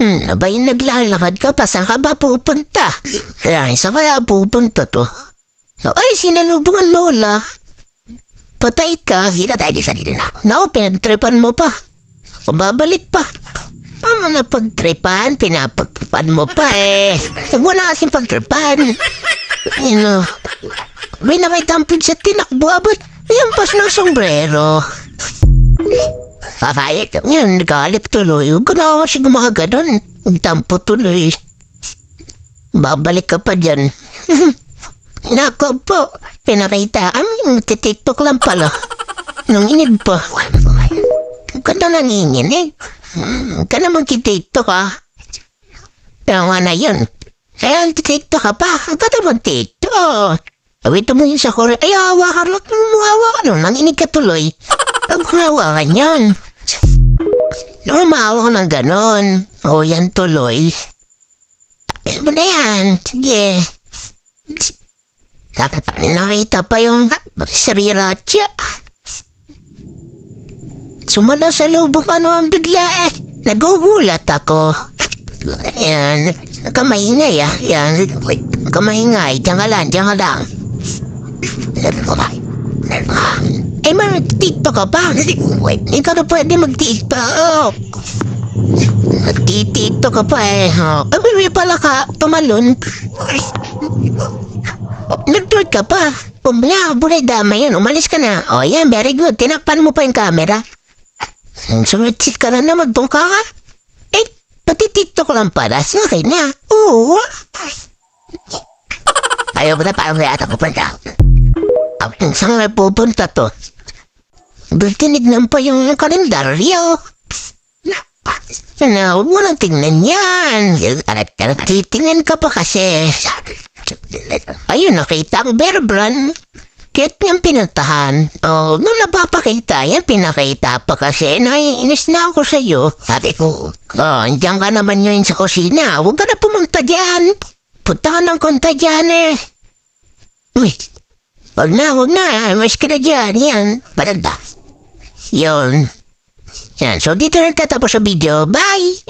Abay naglalakad ka pa, saan ka ba pupunta? Ay, saan kaya pupunta to? Ay, sinalubong ang lola. Patay ka, hila tayo sa nila na. Naku, pinagtripan mo pa. O babalik pa. Paano na pagtripan? Pinapagtripan mo pa eh. Wala kasing pagtripan. May nakitampid sa tinakbo, abot. Yampas ng sombrero. Papayag yan, nagkalip tuloy. Huwag ka na kasi gumaganon. Tampo tuloy. Babalik ka pa dyan. Nako po, pinakita kami, titiktok lang pala. Nung inid pa. Huwag ka na nanginginig. Huwag ka na magtitiktok ha. Kaya nga na yun. Kaya titiktok ka pa, huwag ka na magtiktok. Awito mo yun sa kore. Ay, hawa ka lang. Hawa ka lang. Nanginig ka tuloy. Huwag hawa ka yan. Lumawa ka ng ganon. O yan tuloy. Ano na yan? Sige. Nakita pa yung sriracha. Sumala sa lubong ang bigla eh. Nagugulat ako. Ayan. Kamaingay ah. Ayan. Kamaingay. Diyan ka lang. Diyan ka lang. Eh, mag-tiktok ka pa. Hindi ka na pwede mag-tiktok. Mag-tiktok ka pa eh. May pala ka tumalon. Nag-twerk ka pa. Pumla, bulay dama yan. Umalis ka na. O yan, very good. Tinakpan mo pa yung camera. Sumitsit ka na magtungka ka. Eh, pati tiktok lang pala. Sakay na. Oo. Ayaw mo na parang kaya ako pa na. Saan nga pupunta to? Tinignan pa yung kalendaryo. Huwag mo nang tingnan yan. Titingnan ka pa kasi. Ayun, nakita ang Bear Brand. Kaya't niyang pinuntahan. Oh, nung napapakita, yan pinakita pa kasi. Naiinis na ako sa'yo. Sabi ko, andiyan ka naman yun sa kusina. Huwag ka na pumunta dyan. Punta ka ng konta dyan eh. Uy, huwag na. Mas ka na dyan. Yan, paranda. Yun. Yan, so dito na tatapos sa video. Bye!